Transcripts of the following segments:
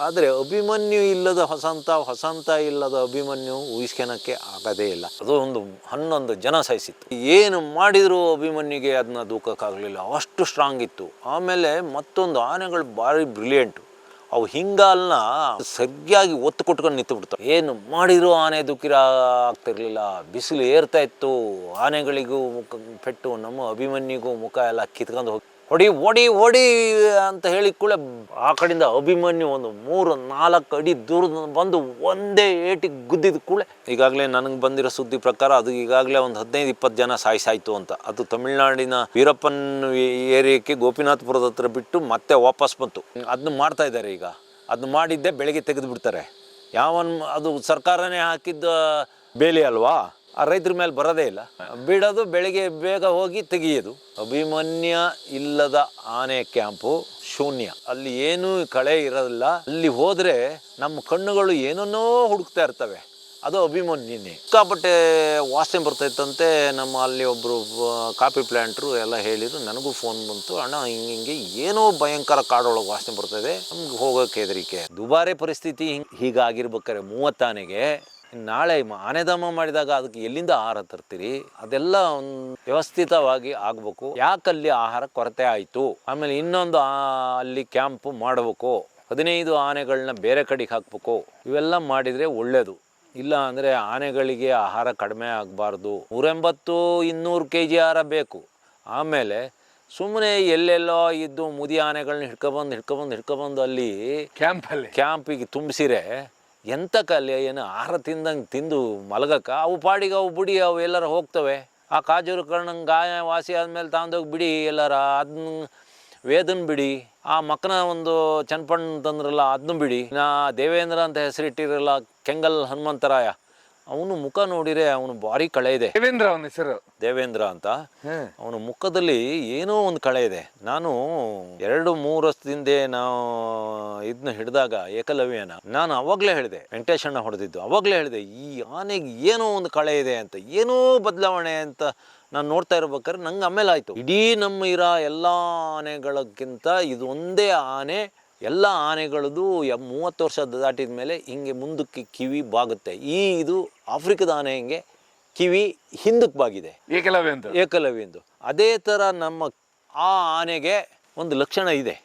ಆದರೆ ಅಭಿಮನ್ಯು ಇಲ್ಲದ ಹೊಸಂತ ಇಲ್ಲದ ಅಭಿಮನ್ಯು ಊಹಿಸ್ಕೊಳಕ್ಕೆ ಆಗೋದೇ ಇಲ್ಲ. ಅದು ಒಂದು 11 ಜನ ಸಾಯಿಸಿತ್ತು. ಏನು ಮಾಡಿದರೂ ಅಭಿಮನ್ಯುಗೆ ಅದನ್ನ ದೂಕಕ್ಕಾಗಲಿಲ್ಲ, ಅಷ್ಟು ಸ್ಟ್ರಾಂಗ್ ಇತ್ತು. ಆಮೇಲೆ ಮತ್ತೊಂದು ಆನೆಗಳು ಭಾರಿ ಬ್ರಿಲಿಯಂಟು. ಅವು ಹಿಂಗಾಲನ್ನ ಸರಿಯಾಗಿ ಒತ್ತು ಕೊಟ್ಕೊಂಡು ನಿಂತು ಬಿಡ್ತಾವೆ. ಏನು ಮಾಡಿದರೂ ಆನೆ ದುಃಖಿರ ಆಗ್ತಿರ್ಲಿಲ್ಲ. ಬಿಸಿಲು ಏರ್ತಾ ಇತ್ತು, ಆನೆಗಳಿಗೂ ಪೆಟ್ಟು, ನಮ್ಮ ಅಭಿಮನ್ಯುಗೂ ಮುಖ ಎಲ್ಲ ಕಿತ್ಕೊಂಡು ಹೋಗಿ ಹೊಡಿ ಅಂತ ಹೇಳಿ ಕೂಡಲೇ ಆ ಕಡೆಯಿಂದ ಅಭಿಮನ್ಯು ಒಂದು 3-4 ಅಡಿ ದೂರದ ಬಂದು ಒಂದೇ ಏಟಿಗೆ ಗುದ್ದಿದ ಕೂಡಲೇ, ಈಗಾಗಲೇ ನನಗೆ ಬಂದಿರೋ ಸುದ್ದಿ ಪ್ರಕಾರ ಅದು ಈಗಾಗಲೇ ಒಂದು 15-20 ಜನ ಸಾಯಿಸಾಯ್ತು ಅಂತ. ಅದು ತಮಿಳ್ನಾಡಿನ ವೀರಪ್ಪನ್ ಏರಿಯಾಕ್ಕೆ ಗೋಪಿನಾಥಪುರದ ಹತ್ರ ಬಿಟ್ಟು ಮತ್ತೆ ವಾಪಸ್ ಬಂತು. ಅದನ್ನ ಮಾಡ್ತಾ ಇದ್ದಾರೆ ಈಗ. ಅದನ್ನ ಮಾಡಿದ್ದೆ ಬೆಳಗ್ಗೆ ತೆಗೆದು ಬಿಡ್ತಾರೆ. ಅದು ಸರ್ಕಾರನೇ ಹಾಕಿದ್ದ ಬೇಲಿ ಅಲ್ವಾ, ಆ ರೈತರ ಮೇಲೆ ಬರೋದೇ ಇಲ್ಲ. ಬಿಡೋದು, ಬೆಳಿಗ್ಗೆ ಬೇಗ ಹೋಗಿ ತೆಗಿಯೋದು. ಅಭಿಮನ್ಯ ಇಲ್ಲದ ಆನೆ ಕ್ಯಾಂಪು ಶೂನ್ಯ. ಅಲ್ಲಿ ಏನೂ ಕಳೆ ಇರೋದಿಲ್ಲ. ಅಲ್ಲಿ ಹೋದರೆ ನಮ್ಮ ಕಣ್ಣುಗಳು ಏನನ್ನೋ ಹುಡುಕ್ತಾ ಇರ್ತವೆ. ಅದು ಅಭಿಮನ್ಯನೇ. ಸಿಕ್ಕಾಪಟ್ಟೆ ವಾಸನೆ ಬರ್ತಾಯಿತ್ತಂತೆ. ನಮ್ಮ ಅಲ್ಲಿ ಒಬ್ಬರು ಕಾಫಿ ಪ್ಲ್ಯಾಂಟ್ರು ಎಲ್ಲ ಹೇಳಿದರು. ನನಗೂ ಫೋನ್ ಬಂತು, ಅಣ್ಣ ಹಿಂಗೆ ಏನೋ ಭಯಂಕರ ಕಾಡೊಳಗೆ ವಾಸನೆ ಬರ್ತಾಯಿದೆ, ನಮ್ಗೆ ಹೋಗೋಕೆ ಹೆದರಿಕೆ. ದುಬಾರಿ ಪರಿಸ್ಥಿತಿ ಹೀಗಾಗಿರ್ಬೇಕಾರೆ 30 ಆನೆಗೆ ನಾಳೆ ಆನೆಧಾಮ ಮಾಡಿದಾಗ ಅದಕ್ಕೆ ಎಲ್ಲಿಂದ ಆಹಾರ ತರ್ತೀರಿ? ಅದೆಲ್ಲ ಒಂದು ವ್ಯವಸ್ಥಿತವಾಗಿ ಆಗಬೇಕು. ಯಾಕಲ್ಲಿ ಆಹಾರ ಕೊರತೆ ಆಯಿತು? ಆಮೇಲೆ ಇನ್ನೊಂದು ಅಲ್ಲಿ ಕ್ಯಾಂಪ್ ಮಾಡಬೇಕು. 15 ಆನೆಗಳನ್ನ ಬೇರೆ ಕಡೆಗೆ ಹಾಕಬೇಕು. ಇವೆಲ್ಲ ಮಾಡಿದರೆ ಒಳ್ಳೆಯದು. ಇಲ್ಲ ಅಂದರೆ ಆನೆಗಳಿಗೆ ಆಹಾರ ಕಡಿಮೆ ಆಗಬಾರ್ದು. 180-200 kg ಆಹಾರ ಬೇಕು. ಆಮೇಲೆ ಸುಮ್ಮನೆ ಎಲ್ಲೆಲ್ಲೋ ಇದ್ದು ಮುದಿ ಆನೆಗಳನ್ನ ಹಿಡ್ಕೊಬಂದು ಅಲ್ಲಿ ಕ್ಯಾಂಪಿಗೆ ತುಂಬಿಸಿರೆ ಎಂತಕ್ಕಲ್ಲಿ ಏನು ಆಹಾರ ತಿಂದು ಮಲಗಕ್ಕೆ? ಅವು ಪಾಡಿಗೆ ಅವು ಬಿಡಿ, ಅವು ಎಲ್ಲರ ಹೋಗ್ತವೆ. ಆ ಕಾಜೂರು ಕರ್ಣಂಗೆ ಗಾಯ ವಾಸಿ ಆದಮೇಲೆ ತಗೊಂಡೋಗಿ ಬಿಡಿ ಎಲ್ಲರ. ಅದನ್ನ ವೇದನ್ ಬಿಡಿ, ಆ ಮಕ್ಕನ ಒಂದು ಚನ್ನಪಣ್ಣ ತಂದ್ರಲ್ಲ ಅದನ್ನು ಬಿಡಿ. ದೇವೇಂದ್ರ ಅಂತ ಹೆಸರಿಟ್ಟಿರಲ್ಲ ಕೆಂಗಲ್ ಹನುಮಂತರಾಯ, ಅವನು ಮುಖ ನೋಡಿರೆ ಅವನು ಭಾರಿ ಕಳೆ ಇದೆ. ಅವನ ಹೆಸರು ದೇವೇಂದ್ರ ಅಂತ. ಅವನ ಮುಖದಲ್ಲಿ ಏನೋ ಒಂದು ಕಳೆ ಇದೆ. ನಾನು 2-3 ವರ್ಷದಿಂದ ನಾವು ಇದನ್ನ ಹಿಡಿದಾಗ ಏಕಲವ್ಯನ ನಾನು ಅವಾಗಲೇ ಹೇಳಿದೆ, ವೆಂಕಟೇಶಣ್ಣ ಹೊಡೆದಿದ್ದು, ಅವಾಗಲೇ ಹೇಳಿದೆ ಈ ಆನೆಗೆ ಏನೋ ಒಂದು ಕಳೆ ಇದೆ ಅಂತ, ಏನೋ ಬದಲಾವಣೆ ಅಂತ. ನಾನು ನೋಡ್ತಾ ಇರ್ಬೇಕಾದ್ರೆ ನಂಗೆ ಆಮೇಲೆ ಆಯಿತು, ಇಡೀ ನಮ್ಮ ಎಲ್ಲ ಆನೆಗಳಕ್ಕಿಂತ ಇದು ಒಂದೇ ಆನೆ ಎಲ್ಲ ಆನೆಗಳದ್ದು 30 ವರ್ಷ ದಾಟಿದ ಮೇಲೆ ಹಿಂಗೆ ಮುಂದಕ್ಕೆ ಕಿವಿ ಬಾಗುತ್ತೆ. ಇದು ಆಫ್ರಿಕದ ಆನೆ ಹಿಂಗೆ ಕಿವಿ ಹಿಂದಕ್ಕೆ ಬಾಗಿದೆ, ಏಕಲವ್ಯಂದು. ಅದೇ ಥರ ನಮ್ಮ ಆ ಆನೆಗೆ ಒಂದು ಲಕ್ಷಣ ಇದೆ.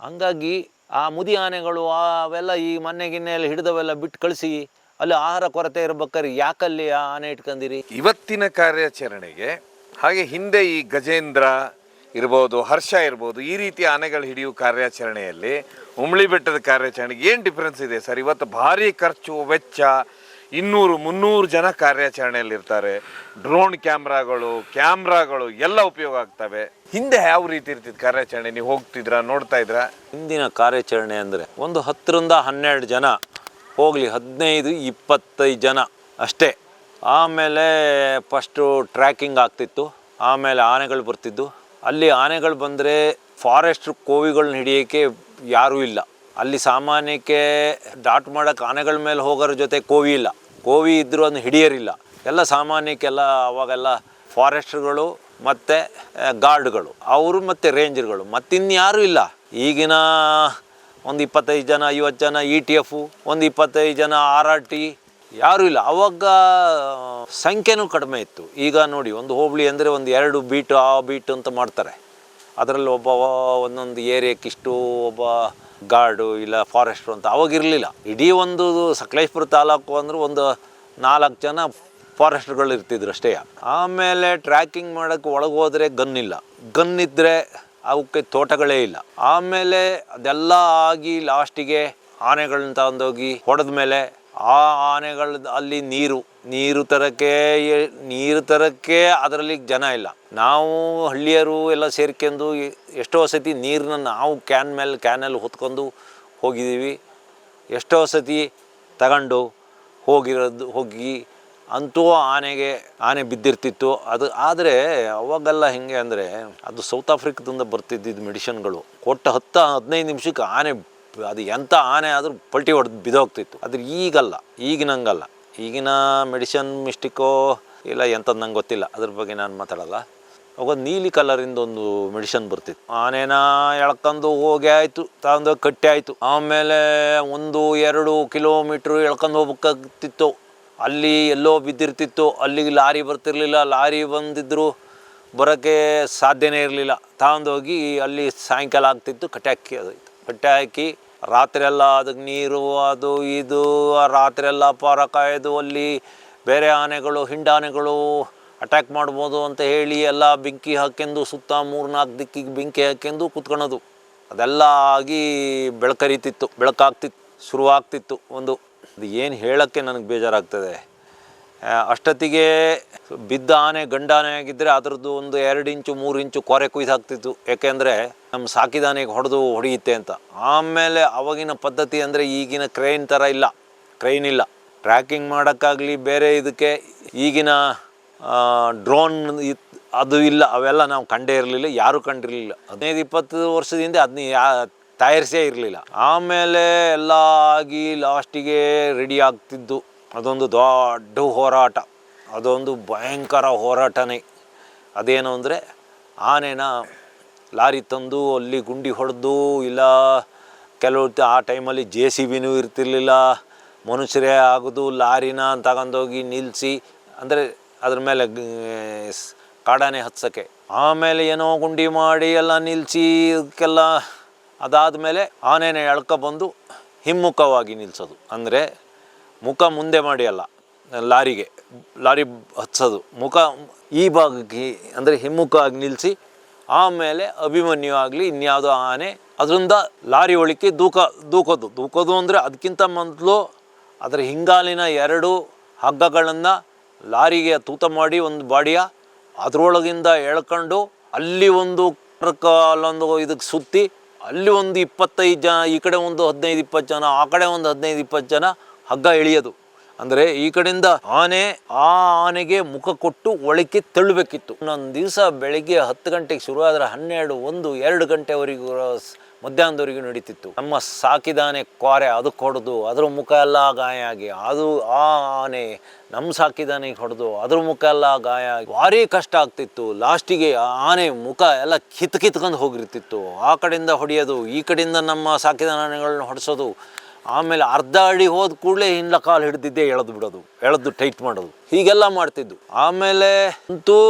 ಹಂಗಾಗಿ ಆ ಮುದಿ ಆನೆಗಳು ಅವೆಲ್ಲ ಈ ಮನೆಗಿನ್ನೆಲ್ಲ ಹಿಡಿದವೆಲ್ಲ ಬಿಟ್ಟು ಕಳಿಸಿ ಅಲ್ಲಿ ಆಹಾರ ಕೊರತೆ ಇರ್ಬೇಕಾದ್ರೆ ಯಾಕಲ್ಲಿ ಆ ಆನೆ ಇಟ್ಕೊಂಡಿರಿ? ಇವತ್ತಿನ ಕಾರ್ಯಾಚರಣೆಗೆ ಹಾಗೆ ಹಿಂದೆ ಈ ಗಜೇಂದ್ರ ಇರ್ಬೋದು, ಹರ್ಷ ಇರ್ಬೋದು, ಈ ರೀತಿ ಆನೆಗಳು ಹಿಡಿಯುವ ಕಾರ್ಯಾಚರಣೆಯಲ್ಲಿ ಉಮ್ಳಿ ಬೆಟ್ಟದ ಕಾರ್ಯಾಚರಣೆಗೆ ಏನು ಡಿಫ್ರೆನ್ಸ್ ಇದೆ ಸರ್? ಇವತ್ತು ಭಾರಿ ಖರ್ಚು ವೆಚ್ಚ, 200-300 ಜನ ಕಾರ್ಯಾಚರಣೆಯಲ್ಲಿ ಇರ್ತಾರೆ. ಡ್ರೋನ್ ಕ್ಯಾಮ್ರಾಗಳು ಎಲ್ಲ ಉಪಯೋಗ ಆಗ್ತವೆ. ಹಿಂದೆ ಯಾವ ರೀತಿ ಇರ್ತಿತ್ತು ಕಾರ್ಯಾಚರಣೆ? ನೀವು ಹೋಗ್ತಿದ್ರಾ, ನೋಡ್ತಾ ಇದ್ರಾ? ಹಿಂದಿನ ಕಾರ್ಯಾಚರಣೆ ಅಂದರೆ ಒಂದು 10-12 ಜನ ಹೋಗಲಿ, 15-25 ಜನ ಅಷ್ಟೇ. ಆಮೇಲೆ ಫಸ್ಟು ಟ್ರ್ಯಾಕಿಂಗ್ ಆಗ್ತಿತ್ತು, ಆಮೇಲೆ ಆನೆಗಳು ಬರ್ತಿದ್ದು. ಅಲ್ಲಿ ಆನೆಗಳು ಬಂದರೆ ಫಾರೆಸ್ಟ್ರು ಕೋವಿಗಳನ್ನ ಹಿಡಿಯೋಕ್ಕೆ ಯಾರೂ ಇಲ್ಲ. ಅಲ್ಲಿ ಸಾಮಾನ್ಯಕ್ಕೆ ಡಾಟ್ ಮಾಡೋಕ್ಕೆ ಆನೆಗಳ ಮೇಲೆ ಹೋಗೋರ ಜೊತೆ ಕೋವಿ ಇಲ್ಲ. ಕೋವಿ ಇದ್ದರೂ ಅದನ್ನ ಹಿಡಿಯೋರಿಲ್ಲ. ಎಲ್ಲ ಸಾಮಾನ್ಯಕ್ಕೆಲ್ಲ ಅವಾಗೆಲ್ಲ ಫಾರೆಸ್ಟ್ರುಗಳು ಮತ್ತು ಗಾರ್ಡ್ಗಳು, ಅವರು ಮತ್ತು ರೇಂಜರ್ಗಳು, ಮತ್ತಿನ್ಯಾರೂ ಇಲ್ಲ. ಈಗಿನ ಒಂದು 25 ಜನ 50 ಜನ ETF, ಒಂದು 25 ಜನ RRT, ಯಾರೂ ಇಲ್ಲ. ಅವಾಗ ಸಂಖ್ಯೆನೂ ಕಡಿಮೆ ಇತ್ತು. ಈಗ ನೋಡಿ, ಒಂದು ಹೋಬಳಿ ಅಂದರೆ ಒಂದು 2 ಬೀಟು ಆ ಬೀಟು ಅಂತ ಮಾಡ್ತಾರೆ. ಅದರಲ್ಲಿ ಒಂದೊಂದು ಏರಿಯಾಕ್ಕಿಷ್ಟು ಒಬ್ಬ ಗಾರ್ಡು ಇಲ್ಲ ಫಾರೆಸ್ಟ್ರು ಅಂತ ಅವಾಗಿರಲಿಲ್ಲ. ಇಡೀ ಒಂದು ಸಕಲೇಶ್ಪುರ ತಾಲೂಕು ಅಂದ್ರೆ ಒಂದು 4 ಜನ ಫಾರೆಸ್ಟ್ರುಗಳು ಇರ್ತಿದ್ರು ಅಷ್ಟೇ. ಆಮೇಲೆ ಟ್ರ್ಯಾಕಿಂಗ್ ಮಾಡೋಕ್ಕೆ ಒಳಗೆ ಹೋದರೆ ಗನ್ ಇದ್ದರೆ ಅವಕ್ಕೆ ತೋಟಗಳೇ ಇಲ್ಲ. ಆಮೇಲೆ ಅದೆಲ್ಲ ಆಗಿ ಲಾಸ್ಟಿಗೆ ಆನೆಗಳನ್ನ ತಗೊಂಡೋಗಿ ಹೊಡೆದ ಮೇಲೆ ಆ ಆನೆಗಳ ಅಲ್ಲಿ ನೀರು ತರಕ್ಕೆ ಅದರಲ್ಲಿ ಜನ ಇಲ್ಲ. ನಾವು ಹಳ್ಳಿಯರು ಎಲ್ಲ ಸೇರ್ಕೊಂಡು ಎಷ್ಟೋ ಸತಿ ನೀರನ್ನ ನಾವು ಕ್ಯಾನಲ್ಲಿ ಹೊತ್ಕೊಂಡು ಹೋಗಿದ್ದೀವಿ. ಎಷ್ಟೋ ಸತಿ ತಗೊಂಡು ಹೋಗಿ ಅಂತೂ ಆನೆ ಬಿದ್ದಿರ್ತಿತ್ತು. ಅದು ಆದರೆ ಅವಾಗೆಲ್ಲ ಹೆಂಗೆ ಅಂದರೆ, ಅದು ಸೌತ್ ಆಫ್ರಿಕಾದಿಂದ ಬರ್ತಿದ್ದಿದ್ದು ಮೆಡಿಷನ್ಗಳು ಕೊಟ್ಟು 10-15 ನಿಮಿಷಕ್ಕೆ ಆನೆ, ಅದು ಎಂಥ ಆನೆ ಆದರೂ ಪಲ್ಟಿ ಹೊಡೆದು ಬಿದ್ದೋಗ್ತಿತ್ತು. ಆದರೆ ಈಗಿನ ಮೆಡಿಷನ್ ಮಿಸ್ಟಿಕ್ಕೋ ಇಲ್ಲ ಎಂಥದ್ದು ನಂಗೆ ಗೊತ್ತಿಲ್ಲ, ಅದ್ರ ಬಗ್ಗೆ ನಾನು ಮಾತಾಡಲ್ಲ. ಅವಾಗ ನೀಲಿ ಕಲರಿಂದ ಒಂದು ಮೆಡಿಷನ್ ಬರ್ತಿತ್ತು. ಆನೆನ ಎಳ್ಕೊಂಡು ಹೋಗಿ ಆಯಿತು, ತಗೊಂಡೋಗಿ ಕಟ್ಟಿ ಆಯಿತು. ಆಮೇಲೆ 1-2 ಕಿಲೋಮೀಟ್ರ್ ಎಳ್ಕೊಂಡು ಹೋಗ್ಬೇಕಾಗ್ತಿತ್ತು. ಅಲ್ಲಿ ಎಲ್ಲೋ ಬಿದ್ದಿರ್ತಿತ್ತು, ಅಲ್ಲಿಗೆ ಲಾರಿ ಬರ್ತಿರ್ಲಿಲ್ಲ. ಲಾರಿ ಬಂದಿದ್ದರು ಬರೋಕ್ಕೆ ಸಾಧ್ಯನೇ ಇರಲಿಲ್ಲ. ತಗೊಂಡೋಗಿ ಅಲ್ಲಿ ಸಾಯಂಕಾಲ ಆಗ್ತಿತ್ತು, ಕಟ್ಟೆ ಹಾಕಿ ಅದಾಯಿತು. ಕಟ್ಟೆ ಹಾಕಿ ರಾತ್ರಿ ಎಲ್ಲ ಅದಕ್ಕೆ ನೀರು ಅದು ಇದು, ರಾತ್ರಿ ಎಲ್ಲ ಪಾರ ಕಾಯೋದು. ಅಲ್ಲಿ ಬೇರೆ ಆನೆಗಳು, ಹಿಂಡಾನೆಗಳು ಅಟ್ಯಾಕ್ ಮಾಡ್ಬೋದು ಅಂತ ಹೇಳಿ ಎಲ್ಲ ಬೆಂಕಿ ಹಾಕ್ಯಂಡು ಸುತ್ತ 3-4 ದಿಕ್ಕಿಗೆ ಬೆಂಕಿ ಹಾಕ್ಯಂಡು ಕೂತ್ಕೊಳ್ಳೋದು. ಅದೆಲ್ಲ ಆಗಿ ಬೆಳಕರಿತಿತ್ತು, ಬೆಳಕಾಗ್ತಿತ್ತು, ಶುರುವಾಗ್ತಿತ್ತು. ಅದು ಏನು ಹೇಳೋಕ್ಕೆ ನನಗೆ ಬೇಜಾರಾಗ್ತದೆ. ಅಷ್ಟೊತ್ತಿಗೆ ಬಿದ್ದ ಆನೆ ಗಂಡಾನೆ ಆಗಿದ್ದರೆ ಅದರದ್ದು 1-2 ಇಂಚು 3 ಇಂಚು ಕೊರೆ ಕುಯ್ದು ಹಾಕ್ತಿತ್ತು. ಯಾಕೆಂದರೆ ನಮ್ಮ ಸಾಕಿದಾನೆಗೆ ಹೊಡೆಯುತ್ತೆ ಅಂತ. ಆಮೇಲೆ ಅವಾಗಿನ ಪದ್ಧತಿ ಅಂದರೆ ಈಗಿನ ಕ್ರೈನ್ ಥರ ಇಲ್ಲ, ಕ್ರೈನ್ ಇಲ್ಲ. ಟ್ರ್ಯಾಕಿಂಗ್ ಮಾಡೋಕ್ಕಾಗಲಿ ಬೇರೆ ಇದಕ್ಕೆ ಈಗಿನ ಡ್ರೋನ್ ಅದು ಇಲ್ಲ, ಅವೆಲ್ಲ ನಾವು ಕಂಡೇ ಇರಲಿಲ್ಲ, ಯಾರೂ ಕಂಡಿರಲಿಲ್ಲ. 15-20 ವರ್ಷದಿಂದ ಅದನ್ನ ತಯಾರಿಸೇ ಇರಲಿಲ್ಲ. ಆಮೇಲೆ ಎಲ್ಲ ಆಗಿ ಲಾಸ್ಟಿಗೆ ರೆಡಿ ಆಗ್ತಿದ್ದು ಅದೊಂದು ದೊಡ್ಡ ಹೋರಾಟ. ಅದೊಂದು ಭಯಂಕರ ಹೋರಾಟನೇ. ಅದೇನು ಅಂದರೆ ಆನೆನ ಲಾರಿ ತಂದು ಅಲ್ಲಿ ಗುಂಡಿ ಹೊಡೆದು, ಇಲ್ಲ ಕೆಲವು ಆ ಟೈಮಲ್ಲಿ JCBನೂ ಇರ್ತಿರ್ಲಿಲ್ಲ, ಮನುಷ್ಯರೇ ಆಗೋದು. ಲಾರಿನ ತಗೊಂಡೋಗಿ ನಿಲ್ಲಿಸಿ, ಅಂದರೆ ಅದ್ರ ಮೇಲೆ ಕಾಡಾನೆ ಹತ್ಸೋಕ್ಕೆ. ಆಮೇಲೆ ಏನೋ ಗುಂಡಿ ಮಾಡಿ ಎಲ್ಲ ನಿಲ್ಲಿಸಿ ಇದಕ್ಕೆಲ್ಲ ಅದಾದಮೇಲೆ ಆನೆನ ಎಳ್ಕೊಬಂದು ಹಿಮ್ಮುಖವಾಗಿ ನಿಲ್ಲಿಸೋದು. ಅಂದರೆ ಮುಖ ಮುಂದೆ ಮಾಡಿ ಅಲ್ಲ, ಲಾರಿ ಹತ್ಸೋದು, ಮುಖ ಈ ಭಾಗಕ್ಕೆ ಅಂದರೆ ಹಿಮ್ಮುಖ ಆಗಿ ನಿಲ್ಲಿಸಿ, ಆಮೇಲೆ ಅಭಿಮನ್ಯು ಆಗಲಿ ಇನ್ಯಾವುದೋ ಆನೆ ಅದರಿಂದ ಲಾರಿ ಒಳಕ್ಕೆ ದೂಕೋದು ಅಂದರೆ ಅದಕ್ಕಿಂತ ಮೊದಲು ಅದರ ಹಿಂಗಾಲಿನ 2 ಹಗ್ಗಗಳನ್ನು ಲಾರಿಗೆ ತೂತ ಮಾಡಿ ಒಂದು ಬಾಡಿಯ ಅದರೊಳಗಿಂದ ಎಳ್ಕೊಂಡು ಅಲ್ಲಿ ಒಂದು ಟ್ರಕ್ ಅಲ್ಲೊಂದು ಇದಕ್ಕೆ ಸುತ್ತಿ ಅಲ್ಲಿ ಒಂದು 25 ಜನ, ಈ ಕಡೆ ಒಂದು 15-20 ಜನ, ಆ ಕಡೆ ಒಂದು 15-20 ಜನ ಹಗ್ಗ ಎಳೆಯೋದು. ಅಂದರೆ ಈ ಕಡೆಯಿಂದ ಆ ಆನೆಗೆ ಮುಖ ಕೊಟ್ಟು ಒಳಕ್ಕೆ ತಳ್ಳಬೇಕಿತ್ತು. ಒಂದೊಂದು ದಿವಸ ಬೆಳಗ್ಗೆ 10 ಗಂಟೆಗೆ ಶುರುವಾದರೆ 12, 1, 2 ಗಂಟೆವರೆಗೂ ಮಧ್ಯಾಹ್ನದವರೆಗೂ ನಡೀತಿತ್ತು. ನಮ್ಮ ಸಾಕಿದಾನೆ ಕ್ವಾರೆ ಅದಕ್ಕೆ ಹೊಡೆದು ಅದ್ರ ಮುಖ ಎಲ್ಲ ಗಾಯ ಆಗಿ, ಅದು ಆ ಆನೆ ನಮ್ಮ ಸಾಕಿದಾನೆಗೆ ಹೊಡೆದು ಅದ್ರ ಮುಖ ಎಲ್ಲ ಗಾಯ ಆಗಿ ಭಾರಿ ಕಷ್ಟ ಆಗ್ತಿತ್ತು. ಲಾಸ್ಟಿಗೆ ಆನೆ ಮುಖ ಎಲ್ಲ ಕಿತ್ಕೊಂಡು ಹೋಗಿರ್ತಿತ್ತು. ಆ ಕಡೆಯಿಂದ ಹೊಡೆಯೋದು, ಈ ಕಡೆಯಿಂದ ನಮ್ಮ ಸಾಕಿದಾನೆಗಳನ್ನ ಹೊಡೆಸೋದು. ಆಮೇಲೆ ಅರ್ಧ ಅಡಿ ಹೋದ ಕೂಡಲೇ ಹಿಂದ ಕಾಲು ಹಿಡ್ದಿದ್ದೆ ಎಳೆದು ಟೈಟ್ ಮಾಡೋದು, ಹೀಗೆಲ್ಲ ಮಾಡ್ತಿದ್ದು. ಆಮೇಲೆ ಅಂತೂ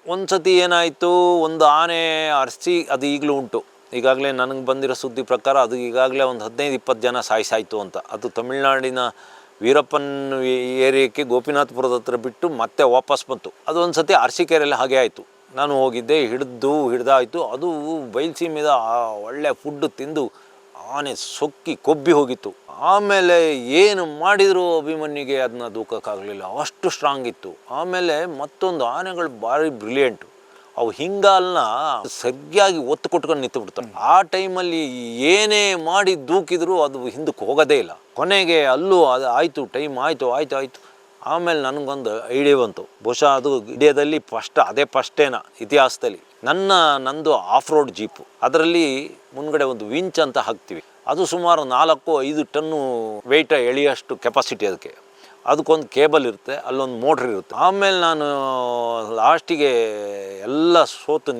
ಒಂದು ಸತಿ ಏನಾಯಿತು, ಒಂದು ಆನೆ ಅರಸಿ, ಅದು ಈಗಲೂ ಉಂಟು. ಈಗಾಗಲೇ ನನಗೆ ಬಂದಿರೋ ಸುದ್ದಿ ಪ್ರಕಾರ ಅದು ಈಗಾಗಲೇ ಒಂದು 15-20 ಜನ ಸಾಯಿಸಾಯಿತು ಅಂತ. ಅದು ತಮಿಳ್ನಾಡಿನ ವೀರಪ್ಪನ್ ಏರಿಯಾಕ್ಕೆ ಗೋಪಿನಾಥಪುರದ ಹತ್ರ ಬಿಟ್ಟು ಮತ್ತೆ ವಾಪಸ್ ಬಂತು. ಅದು ಒಂದು ಸತಿ ಅರಸೀಕೆರೆಯಲ್ಲಿ ಹಾಗೆ ಆಯಿತು. ನಾನು ಹೋಗಿದ್ದೆ, ಹಿಡ್ದಾಯಿತು. ಅದು ಬಯಲುಸೀಮೆದ ಒಳ್ಳೆ ಫುಡ್ಡು ತಿಂದು ಆನೆ ಸೊಕ್ಕಿ ಕೊಬ್ಬಿ ಹೋಗಿತ್ತು. ಆಮೇಲೆ ಏನು ಮಾಡಿದರೂ ಅಭಿಮನ್ಯುಗೆ ಅದನ್ನ ದೂಕೋಕ್ಕಾಗಲಿಲ್ಲ, ಅಷ್ಟು ಸ್ಟ್ರಾಂಗ್ ಇತ್ತು. ಆಮೇಲೆ ಮತ್ತೊಂದು ಆನೆಗಳು ಭಾರಿ ಬ್ರಿಲಿಯಂಟು. ಅವು ಹಿಂಗಾಲನ್ನ ಸರಿಯಾಗಿ ಒತ್ತು ಕೊಟ್ಕೊಂಡು ನಿಂತು ಬಿಡ್ತಾರೆ. ಆ ಟೈಮಲ್ಲಿ ಏನೇ ಮಾಡಿ ದೂಕಿದ್ರು ಅದು ಹಿಂದಕ್ಕೆ ಹೋಗೋದೇ ಇಲ್ಲ. ಕೊನೆಗೆ ಅಲ್ಲೂ ಅದು ಆಯಿತು, ಟೈಮ್ ಆಯಿತು. ಆಮೇಲೆ ನನಗೊಂದು ಐಡಿಯಾ ಬಂತು. ಬಹುಶಃ ಅದು ಇಂಡಿಯಾದಲ್ಲಿ ಫಸ್ಟೇನ ಇತಿಹಾಸದಲ್ಲಿ. ನಂದು ಆಫ್ ರೋಡ್ ಜೀಪು, ಅದರಲ್ಲಿ ಮುಂದ್ಗಡೆ ಒಂದು ವಿಂಚ್ ಅಂತ ಹಾಕ್ತೀವಿ. ಅದು ಸುಮಾರು 4-5 ಟನ್ನು ವೆಯ್ಟ ಎಳೆಯೋಷ್ಟು ಕೆಪಾಸಿಟಿ ಅದಕ್ಕೆ. ಅದಕ್ಕೊಂದು ಕೇಬಲ್ ಇರುತ್ತೆ, ಅಲ್ಲೊಂದು ಮೋಟ್ರ್ ಇರುತ್ತೆ. ಆಮೇಲೆ ನಾನು ಲಾಸ್ಟಿಗೆ ಎಲ್ಲ ಸೋತು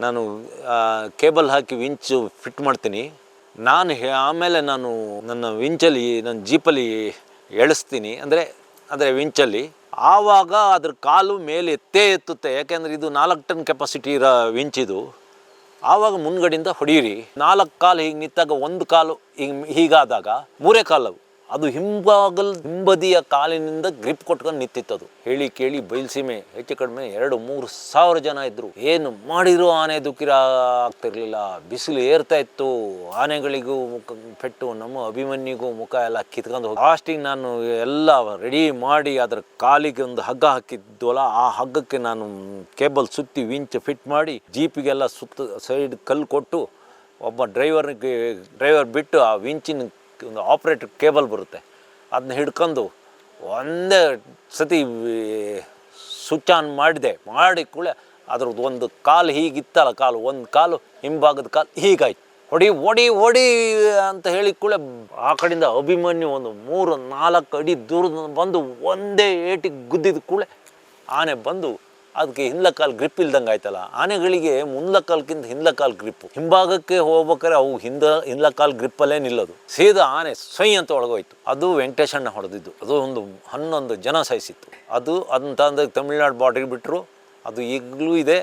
ನಾನು ಕೇಬಲ್ ಹಾಕಿ ವಿಂಚು ಫಿಟ್ ಮಾಡ್ತೀನಿ. ಆಮೇಲೆ ನಾನು ನನ್ನ ವಿಂಚಲ್ಲಿ, ನನ್ನ ಜೀಪಲ್ಲಿ ಎಳಿಸ್ತೀನಿ, ಅಂದರೆ ವಿಂಚಲ್ಲಿ. ಆವಾಗ ಅದ್ರ ಕಾಲು ಮೇಲೆ ಎತ್ತುತ್ತೆ. ಯಾಕೆಂದರೆ ಇದು 4 ಟನ್ ಕೆಪಾಸಿಟಿ ಇರೋ ವಿಂಚಿದು. ಆವಾಗ ಮುಂದ್ಗಡೆಯಿಂದ ಹೊಡೀರಿ. 4 ಕಾಲು ಹೀಗೆ ನಿಂತಾಗ ಒಂದು ಕಾಲು ಹೀಗಾದಾಗ 3 ಕಾಲು ಅದು ಹಿಂಬದಿಯ ಕಾಲಿನಿಂದ ಗ್ರಿಪ್ ಕೊಟ್ಕೊಂಡು ನಿಂತಿತ್ತು. ಅದು ಹೇಳಿ ಕೇಳಿ ಬಯಲುಸೀಮೆ ಹೆಚ್ಚು ಕಡಿಮೆ 2-3 ಸಾವಿರ ಜನ ಇದ್ದರು. ಏನು ಮಾಡಿದ್ರು ಆನೆ ದುಃಖಿರ ಆಗ್ತಿರ್ಲಿಲ್ಲ. ಬಿಸಿಲು ಏರ್ತಾ ಇತ್ತು, ಆನೆಗಳಿಗೂ ಪೆಟ್ಟು, ನಮ್ಮ ಅಭಿಮನ್ಯುಗೂ ಮುಖ ಎಲ್ಲ ಕಿತ್ಕೊಂಡು ಹೋಗಿ ಲಾಸ್ಟಿಗೆ ನಾನು ಎಲ್ಲ ರೆಡಿ ಮಾಡಿ ಅದರ ಕಾಲಿಗೆ ಒಂದು ಹಗ್ಗ ಹಾಕಿದ್ವಲ್ಲ, ಆ ಹಗ್ಗಕ್ಕೆ ನಾನು ಕೇಬಲ್ ಸುತ್ತಿ ವಿಂಚ್ ಫಿಟ್ ಮಾಡಿ ಜೀಪಿಗೆಲ್ಲ ಸೈಡ್ ಕಲ್ಲು ಕೊಟ್ಟು ಒಬ್ಬ ಡ್ರೈವರ್ ಬಿಟ್ಟು ಆ ವಿಂಚಿನ ಒಂದು ಆಪ್ರೇಟರ್ ಕೇಬಲ್ ಬರುತ್ತೆ, ಅದನ್ನ ಹಿಡ್ಕೊಂಡು ಒಂದೇ ಸತಿ ಸ್ವಿಚ್ ಆನ್ ಮಾಡಿ ಕೂಡಲೇ ಅದ್ರದ್ದು ಒಂದು ಕಾಲು ಹೀಗಿತ್ತಲ್ಲ, ಒಂದು ಕಾಲು ಹಿಂಭಾಗದ ಕಾಲು ಹೀಗಾಯ್ತು. ಹೊಡಿ ಅಂತ ಹೇಳಿ ಕೂಡಲೇ ಆ ಕಡೆಯಿಂದ ಅಭಿಮನ್ಯು ಒಂದು 3-4 ಅಡಿ ದೂರದ ಬಂದು ಒಂದೇ ಏಟಿಗೆ ಗುದ್ದಿದ ಕೂಡಲೇ ಆನೆ ಬಂದು ಅದಕ್ಕೆ ಹಿಂದ್ಲಕಾಲು ಗ್ರಿಪ್ ಇಲ್ದಂಗೆ ಆಯ್ತಲ್ಲ. ಆನೆಗಳಿಗೆ ಮುಂದ್ಲಕಾಲ್ಕಿಂತ ಹಿಂದ್ಲಕಾಲು ಗ್ರಿಪ್ಪು. ಹಿಂಭಾಗಕ್ಕೆ ಹೋಗ್ಬೇಕಾದ್ರೆ ಅವು ಹಿಂದ್ಲಕಾಲು ಗ್ರಿಪ್ಪಲ್ಲೇ ನಿಲ್ಲೋದು. ಸೀದಾ ಆನೆ ಸೈ ಅಂತ ಒಳಗೋಯ್ತು. ಅದು ವೆಂಕಟೇಶಣ್ಣ ಹೊಡೆದಿದ್ದು. ಅದು ಒಂದು 11 ಜನ ಸಾಯಿಸಿತ್ತು. ಅದಂತ ಅಂದ್ರೆ ತಮಿಳ್ನಾಡು ಬಾರ್ಡ್ರಿಗೆ ಬಿಟ್ಟರು. ಅದು ಈಗಲೂ ಇದೆ.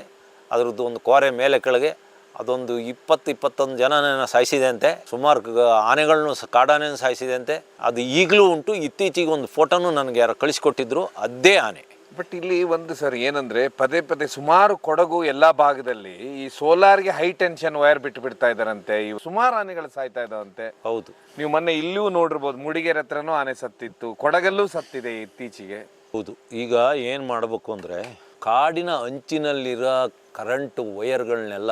ಅದರದ್ದು ಒಂದು ಕೋರೆ ಮೇಲೆ ಕೆಳಗೆ ಅದೊಂದು 20-21 ಜನನ ಸಾಯಿಸಿದೆ ಅಂತೆ. ಸುಮಾರು ಆನೆಗಳನ್ನು ಕಾಡಾನೆನ ಸಾಯಿಸಿದೆ ಅಂತೆ. ಅದು ಈಗಲೂ ಉಂಟು. ಇತ್ತೀಚೆಗೆ ಒಂದು ಫೋಟೋನು ನನಗೆ ಯಾರು ಕಳಿಸ್ಕೊಟ್ಟಿದ್ರು, ಅದೇ ಆನೆ. ಬಟ್ ಇಲ್ಲಿ ಒಂದು ಸರ್ ಏನಂದ್ರೆ ಪದೇ ಪದೇ ಸುಮಾರು ಕೊಡಗು ಎಲ್ಲಾ ಭಾಗದಲ್ಲಿ ಈ ಸೋಲಾರ್ಗೆ ಹೈ ಟೆನ್ಷನ್ ವೈರ್ ಬಿಡ್ತಾ ಇದಾರಂತೆ. ಇವು ಸುಮಾರು ಆನೆಗಳು ಸಾಯ್ತಾ ಇದಾವಂತೆ. ಹೌದು, ನೀವು ಮೊನ್ನೆ ಇಲ್ಲೂ ನೋಡಿರ್ಬೋದು, ಮೂಡಿಗೆರೆ ಹತ್ರನೂ ಆನೆ ಸತ್ತಿತ್ತು, ಕೊಡಗಲ್ಲೂ ಸತ್ತಿದೆ ಇತ್ತೀಚೆಗೆ. ಹೌದು. ಈಗ ಏನು ಮಾಡಬೇಕು ಅಂದರೆ, ಕಾಡಿನ ಅಂಚಿನಲ್ಲಿರೋ ಕರೆಂಟ್ ವೈರ್ಗಳನ್ನೆಲ್ಲ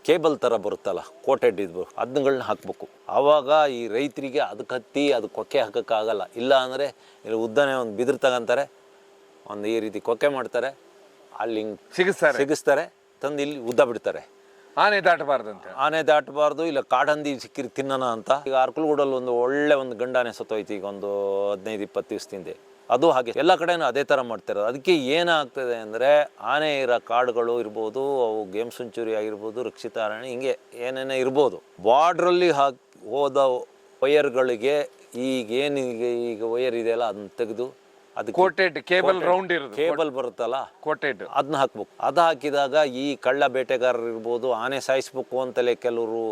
ಕೇಬಲ್ ಥರ ಬರುತ್ತಲ್ಲ, ಕೋಟೆಡ್ ಇದು, ಅದನ್ನುಗಳನ್ನ ಹಾಕಬೇಕು. ಆವಾಗ ಈ ರೈತರಿಗೆ ಅದಕ್ಕೆ ಹತ್ತಿ ಅದಕ್ಕೆ ಕೊಕ್ಕೆ ಹಾಕೋಕ್ಕಾಗಲ್ಲ. ಇಲ್ಲ ಅಂದರೆ ಇಲ್ಲಿ ಉದ್ದನೇ ಒಂದು ಬಿದಿರು ತಗೊಂತಾರೆ, ಒಂದು ಈ ರೀತಿ ಕೊಕ್ಕೆ ಮಾಡ್ತಾರೆ, ಅಲ್ಲಿ ಸಿಗಿಸ್ತಾರೆ, ತಂದು ಇಲ್ಲಿ ಉದ್ದ ಬಿಡ್ತಾರೆ. ಆನೆ ದಾಟಬಾರ್ದಂತೆ. ಆನೆ ದಾಟಬಾರ್ದು, ಇಲ್ಲ ಕಾಡಂದಿ ಸಿಕ್ಕಿರಿ ತಿನ್ನೋಣ ಅಂತ. ಈಗ ಅರ್ಕಲ್ಗೂಡಲ್ಲಿ ಒಂದು ಗಂಡಾನೆ ಸತ್ತೋಯ್ತು ಈಗ ಒಂದು 15-20 ದಿವಸದಿಂದ. ಅದು ಹಾಗೆ ಎಲ್ಲ ಕಡೆನೂ ಅದೇ ಥರ ಮಾಡ್ತಿರೋದು. ಅದಕ್ಕೆ ಏನಾಗ್ತದೆ ಅಂದರೆ, ಆನೆ ಇರೋ ಕಾಡುಗಳು ಇರ್ಬೋದು, ಅವು ಗೇಮ್ ಸೆಂಚುರಿ ಆಗಿರ್ಬೋದು, ರಕ್ಷಿತ ಅರಣ್ಯ, ಹಿಂಗೆ ಏನೇನೇ ಇರ್ಬೋದು, ಬಾರ್ಡ್ರಲ್ಲಿ ಹೋದ ವೈರ್ಗಳಿಗೆ ಈಗ ವೈರ್ ಇದೆಯಲ್ಲ ಅದನ್ನ ತೆಗೆದು ಅದಕ್ಕೆ ಕೋಟೆಡ್ ಕೇಬಲ್ ರೌಂಡ್ ಇರೋದು ಕೇಬಲ್ ಬರುತ್ತಲ್ಲ, ಕೋಟೆಡ್, ಅದನ್ನ ಹಾಕ್ಬೇಕು. ಅದು ಹಾಕಿದಾಗ ಈ ಕಳ್ಳ ಬೇಟೆಗಾರರು ಇರ್ಬೋದು, ಆನೆ ಸಾಯಿಸ್ಬೇಕು ಅಂತಲೇ ಕೆಲವರು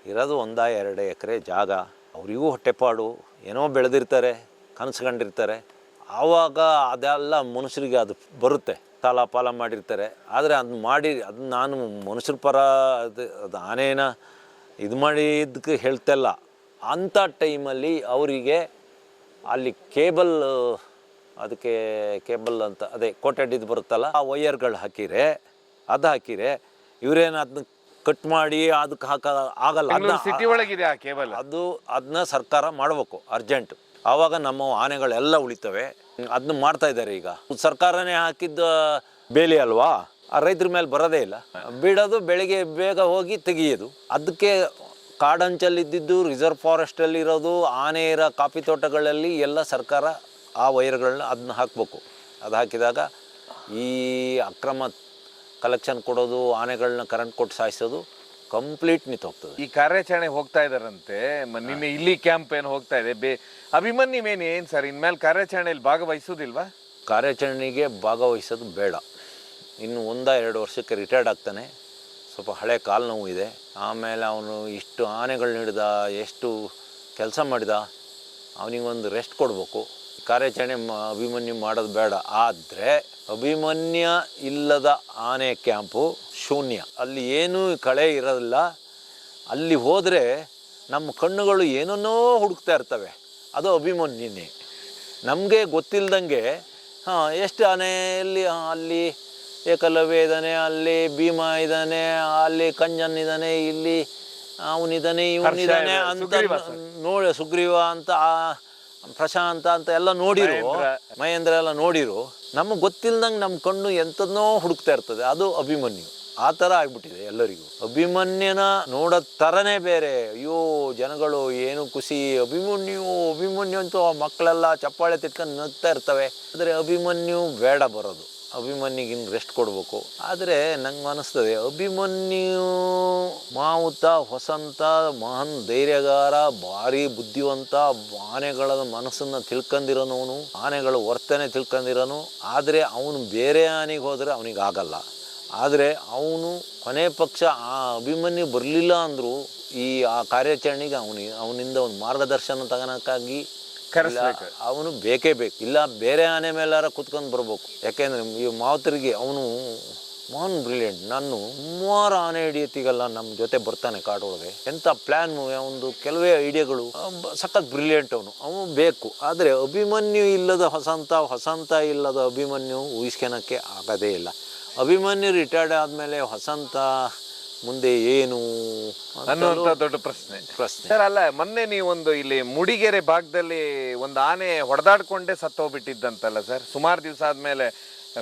ಇರೋದು 1-2 ಎಕರೆ ಜಾಗ, ಅವರಿಗೂ ಹೊಟ್ಟೆಪಾಡು, ಏನೋ ಬೆಳೆದಿರ್ತಾರೆ, ಕನಸು ಕಂಡಿರ್ತಾರೆ. ಆವಾಗ ಅದೆಲ್ಲ ಮನುಷ್ಯರಿಗೆ ಅದು ಬರುತ್ತೆ, ಸಾಲ ಪಾಲ ಮಾಡಿರ್ತಾರೆ. ಆದರೆ ಅದನ್ನ ನಾನು ಮನುಷ್ಯರ ಪರ ಅದು ಆನೆನ ಇದು ಮಾಡಿದ್ದಕ್ಕೆ ಹೇಳ್ತಲ್ಲ. ಅಂಥ ಟೈಮಲ್ಲಿ ಅವರಿಗೆ ಅಲ್ಲಿ ಅದಕ್ಕೆ ಕೇಬಲ್ ಅಂತ ಅದೇ ಕೋಟೆಡ್ ಇದು ಬರುತ್ತಲ್ಲ, ಆ ವೈಯರ್ಗಳು ಹಾಕಿರೆ ಇವರೇನು ಅದನ್ನ ಕಟ್ ಮಾಡಿ ಅದಕ್ಕೆ ಆಗಲ್ಲ. ಸಿಟಿ ಒಳಗಿದೆ ಆ ಕೇಬಲ್. ಅದನ್ನ ಸರ್ಕಾರ ಮಾಡಬೇಕು ಅರ್ಜೆಂಟ್. ಆವಾಗ ನಮ್ಮ ಆನೆಗಳೆಲ್ಲ ಉಳಿತವೆ. ಅದನ್ನ ಮಾಡ್ತಾ ಇದ್ದಾರೆ ಈಗ. ಸರ್ಕಾರನೇ ಹಾಕಿದ್ದ ಬೇಲಿ ಅಲ್ವಾ, ಆ ರೈತರ ಮೇಲೆ ಬರೋದೇ ಇಲ್ಲ. ಬಿಡೋದು, ಬೆಳಿಗ್ಗೆ ಬೇಗ ಹೋಗಿ ತೆಗಿಯೋದು. ಅದಕ್ಕೆ ಕಾಡಂಚಲ್ಲಿದ್ದು ರಿಸರ್ವ್ ಫಾರೆಸ್ಟಲ್ಲಿ ಇರೋದು, ಆನೆ ಇರೋ ಕಾಫಿ ತೋಟಗಳಲ್ಲಿ ಎಲ್ಲ ಸರ್ಕಾರ ಆ ವೈರ್ಗಳನ್ನ ಅದನ್ನ ಹಾಕಬೇಕು. ಅದು ಹಾಕಿದಾಗ ಈ ಅಕ್ರಮ ಕಲೆಕ್ಷನ್ ಕೊಡೋದು, ಆನೆಗಳನ್ನ ಕರೆಂಟ್ ಕೊಟ್ಟು ಸಾಯಿಸೋದು ಕಂಪ್ಲೀಟ್ ನಿಂತೋಗ್ತದೆ. ಈ ಕಾರ್ಯಾಚರಣೆ ಹೋಗ್ತಾ ಇದಾರಂತೆ. ನಿನ್ನೆ ಇಲ್ಲಿ ಕ್ಯಾಂಪ್ ಏನು ಹೋಗ್ತಾ ಇದೆ, ಅಭಿಮನ್ಯುವೇನು ಏನು ಸರ್ ಇನ್ಮೇಲೆ ಕಾರ್ಯಾಚರಣೆಯಲ್ಲಿ ಭಾಗವಹಿಸೋದಿಲ್ವಾ? ಕಾರ್ಯಾಚರಣೆಗೆ ಭಾಗವಹಿಸೋದು ಬೇಡ. ಇನ್ನು 1-2 ವರ್ಷಕ್ಕೆ ರಿಟೈರ್ಡ್ ಆಗ್ತಾನೆ. ಸ್ವಲ್ಪ ಹಳೆ ಕಾಲು ನೋವು ಇದೆ. ಆಮೇಲೆ ಅವನು ಇಷ್ಟು ಆನೆಗಳನ್ನ ಹಿಡ್ದ, ಎಷ್ಟು ಕೆಲಸ ಮಾಡಿದ, ಅವನಿಗೊಂದು ರೆಸ್ಟ್ ಕೊಡಬೇಕು. ಕಾರ್ಯಾಚರಣೆ ಅಭಿಮನ್ಯು ಮಾಡೋದು ಬೇಡ. ಆದರೆ ಅಭಿಮನ್ಯ ಇಲ್ಲದ ಆನೆ ಕ್ಯಾಂಪು ಶೂನ್ಯ. ಅಲ್ಲಿ ಏನೂ ಕಳೆ ಇರೋದಿಲ್ಲ. ಅಲ್ಲಿ ಹೋದರೆ ನಮ್ಮ ಕಣ್ಣುಗಳು ಏನನ್ನೋ ಹುಡುಕ್ತಾ ಇರ್ತವೆ. ಅದು ಅಭಿಮನ್ಯುನೇ. ನಮಗೆ ಗೊತ್ತಿಲ್ಲದಂಗೆ ಎಷ್ಟು ಆನೆಯಲ್ಲಿ, ಅಲ್ಲಿ ಏಕಲವ್ಯ ಇದ್ದಾನೆ, ಅಲ್ಲಿ ಭೀಮ ಇದ್ದಾನೆ, ಅಲ್ಲಿ ಕಂಜನ್ ಇದ್ದಾನೆ, ಇಲ್ಲಿ ಅವನಿದ್ದಾನೆ, ಇವನಿದ್ದಾನೆ ಅಂತ ಸುಗ್ರೀವ ಅಂತ, ಪ್ರಶಾಂತ ಅಂತ ಎಲ್ಲ ನೋಡಿರು, ಮಹೇಂದ್ರ ಎಲ್ಲ ನೋಡಿರು. ನಮಗೆ ಗೊತ್ತಿಲ್ಲದಂಗೆ ನಮ್ಮ ಕಣ್ಣು ಎಂಥದನ್ನೋ ಹುಡುಕ್ತಾ ಇರ್ತದೆ. ಅದು ಅಭಿಮನ್ಯು. ಆ ಥರ ಆಗ್ಬಿಟ್ಟಿದೆ ಎಲ್ಲರಿಗೂ. ಅಭಿಮನ್ಯನ ನೋಡೋ ಥರನೇ ಬೇರೆ. ಅಯ್ಯೋ ಜನಗಳು ಏನು ಖುಷಿ, ಅಭಿಮನ್ಯು ಅಂತೂ ಆ ಮಕ್ಕಳೆಲ್ಲ ಚಪ್ಪಾಳೆ ತಿಟ್ಕೊಂಡು ನಗ್ತಾ ಇರ್ತವೆ. ಆದರೆ ಅಭಿಮನ್ಯು ಬೇಡ ಬರೋದು. ಅಭಿಮನ್ಯುಗಿನ್ ರೆಸ್ಟ್ ಕೊಡಬೇಕು. ಆದರೆ ನಂಗೆ ಅನಿಸ್ತದೆ, ಅಭಿಮನ್ಯು ಮಾವುತ ವಸಂತ ಮಹಾನ್ ಧೈರ್ಯಗಾರ, ಭಾರಿ ಬುದ್ಧಿವಂತ, ಆನೆಗಳ ಮನಸ್ಸನ್ನು ತಿಳ್ಕೊಂಡಿರೋನವನು, ಆನೆಗಳ ವರ್ತನೆ ತಿಳ್ಕೊಂಡಿರೋನು. ಆದರೆ ಅವನು ಬೇರೆ ಆನೆಗೆ ಹೋದರೆ ಅವನಿಗೆ ಆಗಲ್ಲ. ಆದರೆ ಅವನು ಕೊನೆ ಪಕ್ಷ ಆ ಅಭಿಮನ್ಯು ಬರಲಿಲ್ಲ ಅಂದರೂ ಆ ಕಾರ್ಯಾಚರಣೆಗೆ ಅವನಿಂದ ಒಂದು ಮಾರ್ಗದರ್ಶನ ತಗೋಣಕ್ಕಾಗಿ ಅವನು ಬೇಕೇ ಬೇಕು. ಇಲ್ಲ ಬೇರೆ ಆನೆ ಮೇಲಾರ ಕುತ್ಕೊಂಡು ಬರ್ಬೇಕು. ಯಾಕೆಂದರೆ ಈ ಮಾವತರಿಗೆ ಅವನು ಮಹಾನ್ ಬ್ರಿಲಿಯಂಟ್. ನಾನು 3 ಆನೆ ಹಿಡಿಯತ್ತಿಗಲ್ಲ ನಮ್ಮ ಜೊತೆ ಬರ್ತಾನೆ ಕಾಡೊಳಗೆ. ಎಂಥ ಪ್ಲ್ಯಾನ್, ಒಂದು ಕೆಲವೇ ಐಡಿಯಾಗಳು, ಸಖತ್ ಬ್ರಿಲಿಯಂಟ್ ಅವನು ಬೇಕು. ಆದರೆ ಅಭಿಮನ್ಯು ಇಲ್ಲದ ವಸಂತ ಇಲ್ಲದ ಅಭಿಮನ್ಯು ಊಹಿಸ್ಕೊಳಕ್ಕೆ ಆಗೋದೇ ಇಲ್ಲ. ಅಭಿಮನ್ಯು ರಿಟೈರ್ಡ್ ಆದಮೇಲೆ ವಸಂತ ಮುಂದೆ ಏನು ಅನ್ನುವಂಥ ದೊಡ್ಡ ಪ್ರಶ್ನೆ ಸರ್. ಅಲ್ಲ, ಮೊನ್ನೆ ನೀವೊಂದು ಇಲ್ಲಿ ಮೂಡಿಗೆರೆ ಭಾಗದಲ್ಲಿ ಒಂದು ಆನೆ ಹೊಡೆದಾಡ್ಕೊಂಡೇ ಸತ್ತೋಗ್ಬಿಟ್ಟಿದ್ದಂತಲ್ಲ ಸರ್? ಸುಮಾರು ದಿವಸ ಆದಮೇಲೆ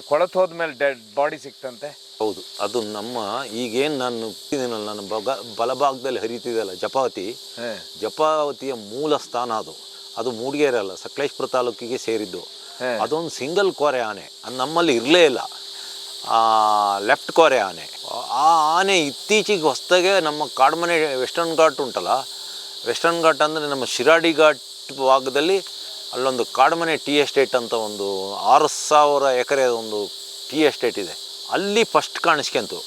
ಕೊಳತು ಹೋದ್ಮೇಲೆ ಡೆಡ್ ಬಾಡಿ ಸಿಕ್ತಂತೆ. ಹೌದು, ಅದು ನಮ್ಮ ಈಗೇನು ನಾನು ನನ್ನ ಬಲಭಾಗದಲ್ಲಿ ಹರಿತಿದೆಯಲ್ಲ ಜಪಾವತಿಯ ಮೂಲ ಸ್ಥಾನ. ಅದು ಮೂಡಿಗೆರೆ ಅಲ್ಲ, ಸಕಲೇಶ್ಪುರ ತಾಲೂಕಿಗೆ ಸೇರಿದ್ದು. ಅದೊಂದು ಸಿಂಗಲ್ ಕೋರೆ ಆನೆ. ಅದು ನಮ್ಮಲ್ಲಿ ಇರಲೇ ಇಲ್ಲ. ಲೆಫ್ಟ್ ಕೋರೆ ಆನೆ. ಆ ಆನೆ ಇತ್ತೀಚೆಗೆ ಹೊಸದಾಗೆ ನಮ್ಮ ಕಾಡ್ಮನೆ ವೆಸ್ಟರ್ನ್ ಘಾಟ್ ಉಂಟಲ್ಲ, ವೆಸ್ಟರ್ನ್ ಘಾಟ್ ಅಂದರೆ ನಮ್ಮ ಶಿರಾಡಿ ಘಾಟ್ ಭಾಗದಲ್ಲಿ ಅಲ್ಲೊಂದು ಕಾಡ್ಮನೆ ಟೀ ಎಸ್ಟೇಟ್ ಅಂತ ಒಂದು 6,000 ಎಕರೆ ಒಂದು ಟೀ ಎಸ್ಟೇಟ್ ಇದೆ. ಅಲ್ಲಿ ಫಸ್ಟ್ ಕಾಣಿಸ್ಕೊಂತು.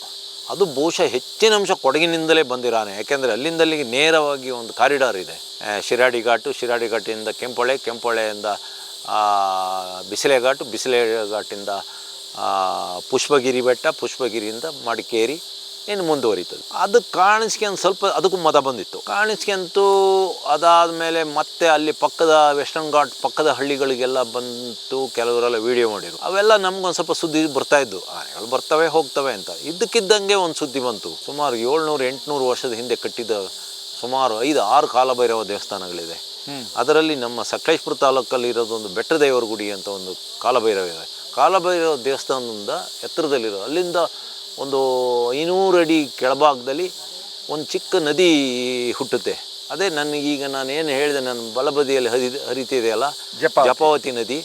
ಅದು ಬಹುಶಃ ಹೆಚ್ಚಿನ ಅಂಶ ಕೊಡಗಿನಿಂದಲೇ ಬಂದಿರಾನೆ, ಯಾಕೆಂದರೆ ಅಲ್ಲಿಂದಲ್ಲಿಗೆ ನೇರವಾಗಿ ಒಂದು ಕಾರಿಡಾರ್ ಇದೆ. ಶಿರಾಡಿ ಘಾಟಿಂದ ಕೆಂಪೊಳೆಯಿಂದ ಬಿಸಿಲೆ ಘಾಟಿಂದ ಪುಷ್ಪಗಿರಿ ಬೆಟ್ಟ, ಪುಷ್ಪಗಿರಿಯಿಂದ ಮಡಿಕೇರಿ ಇನ್ನು ಮುಂದುವರಿತದೆ. ಅದು ಕಾಣಿಸ್ಕೊಂಡು ಸ್ವಲ್ಪ ಅದಕ್ಕೂ ಮದ ಬಂದಿತ್ತು. ಕಾಣಿಸ್ಕೊಂತು ಅದಾದಮೇಲೆ ಮತ್ತೆ ಅಲ್ಲಿ ಪಕ್ಕದ ವೆಸ್ಟರ್ನ್ ಘಾಟ್ ಪಕ್ಕದ ಹಳ್ಳಿಗಳಿಗೆಲ್ಲ ಬಂತು, ಕೆಲವರೆಲ್ಲ ವೀಡಿಯೋ ಮಾಡಿರು. ಅವೆಲ್ಲ ನಮ್ಗೊಂದು ಸ್ವಲ್ಪ ಸುದ್ದಿ ಬರ್ತಾಯಿದ್ದು, ಆನೆಗಳು ಬರ್ತವೆ ಹೋಗ್ತವೆ ಅಂತ. ಇದ್ದಕ್ಕಿದ್ದಂಗೆ ಒಂದು ಸುದ್ದಿ ಬಂತು. ಸುಮಾರು 700-800 ವರ್ಷದ ಹಿಂದೆ ಕಟ್ಟಿದ ಸುಮಾರು 5-6 ಕಾಲಭೈರವ ದೇವಸ್ಥಾನಗಳಿದೆ. ಅದರಲ್ಲಿ ನಮ್ಮ ಸಕಲೇಶಪುರ ತಾಲೂಕಲ್ಲಿ ಇರೋದೊಂದು ಬೆಟ್ಟದೇವರ ಗುಡಿ ಅಂತ ಒಂದು ಕಾಲಭೈರವ ಇದೆ. ಕಾಲಭೈರವ ದೇವಸ್ಥಾನದಿಂದ ಎತ್ತರದಲ್ಲಿರೋ ಅಲ್ಲಿಂದ ಒಂದು 500 ಅಡಿ ಕೆಳಭಾಗದಲ್ಲಿ ಒಂದು ಚಿಕ್ಕ ನದಿ ಹುಟ್ಟುತ್ತೆ. ಅದೇ ನನಗೀಗ ನಾನು ಏನು ಹೇಳಿದೆ, ನನ್ನ ಬಲಬದಿಯಲ್ಲಿ ಹರಿತಿದೆಯಲ್ಲ ಜಪಾವತಿ ನದಿ,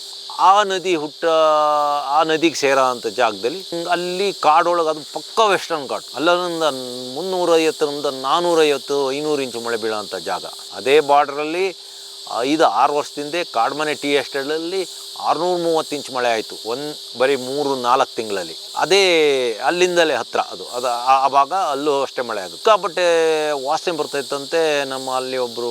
ಆ ನದಿಗೆ ಸೇರೋ ಅಂಥ ಜಾಗದಲ್ಲಿ ಅಲ್ಲಿ ಕಾಡೊಳಗೆ ಅದು ಪಕ್ಕ ವೆಸ್ಟರ್ನ್ ಘಾಟ್, ಅಲ್ಲೊಂದು 350ರಿಂದ 450-500 ಇಂಚು ಮಳೆ ಬೀಳೋ ಅಂಥ ಜಾಗ. ಅದೇ ಬಾರ್ಡ್ರಲ್ಲಿ 5-6 ವರ್ಷದಿಂದ ಕಾಡ್ಮನೆ ಟೀ ಎಸ್ಟೇಟಲ್ಲಿ 630 ಇಂಚು ಮಳೆ ಆಯಿತು ಬರೀ 3-4 ತಿಂಗಳಲ್ಲಿ. ಅದೇ ಅಲ್ಲಿಂದಲೇ ಹತ್ತಿರ ಅದು ಆ ಭಾಗ, ಅಲ್ಲೂ ಅಷ್ಟೇ ಮಳೆ ಆಗುತ್ತೆ. ಸಿಕ್ಕಾಪಟ್ಟೆ ವಾಸನೆ ಬರ್ತಾಯಿತ್ತಂತೆ. ನಮ್ಮ ಅಲ್ಲಿ ಒಬ್ಬರು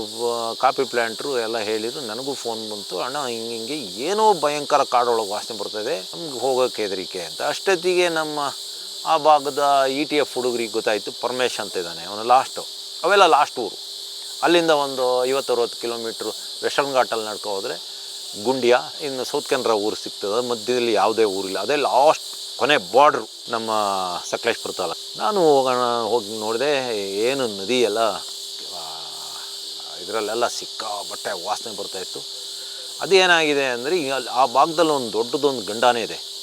ಕಾಫಿ ಪ್ಲ್ಯಾಂಟ್ರು ಎಲ್ಲ ಹೇಳಿದರು. ನನಗೂ ಫೋನ್ ಬಂತು, ಅಣ್ಣ ಹಿಂಗೆ ಏನೋ ಭಯಂಕರ ಕಾಡೊಳಗೆ ವಾಸನೆ ಬರ್ತಾಯಿದೆ, ನಮ್ಗೆ ಹೋಗೋಕ್ಕೆ ಹೆದರಿಕೆ ಅಂತ. ಅಷ್ಟೊತ್ತಿಗೆ ನಮ್ಮ ಆ ಭಾಗದ ETF ಹುಡುಗರಿಗೆ ಗೊತ್ತಾಯಿತು, ಪರಮೇಶ್ ಅಂತ ಇದ್ದಾನೆ, ಅವನು ಅವೆಲ್ಲ ಲಾಸ್ಟ್ ಊರು. ಅಲ್ಲಿಂದ ಒಂದು 50-60 ಕಿಲೋಮೀಟ್ರು ವೆಸ್ಟರ್ನ್ ಘಾಟಲ್ಲಿ ನಡ್ಕೊ ಹೋದರೆ ಗುಂಡ್ಯ, ಇನ್ನು ಸೌತ್ ಕೆನರಾ ಊರು ಸಿಗ್ತದೆ. ಮಧ್ಯದಲ್ಲಿ ಯಾವುದೇ ಊರಿಲ್ಲ, ಅದೇ ಲಾಸ್ಟ್ ಕೊನೆ ಬಾರ್ಡ್ರು ನಮ್ಮ ಸಕಲೇಶಪುರ ತಾಲೂಕು. ನಾನು ಹೋಗಿ ನೋಡಿದೆ, ಏನು ನದಿ ಎಲ್ಲ ಇದರಲ್ಲೆಲ್ಲ ಸಿಕ್ಕಾಪಟ್ಟೆ ವಾಸನೆ ಬರ್ತಾಯಿತ್ತು. ಅದೇನಾಗಿದೆ ಅಂದರೆ ಈಗ ಆ ಭಾಗದಲ್ಲಿ ಒಂದು ದೊಡ್ಡದೊಂದು ಗಂಡಾನೆ ಇದೆ.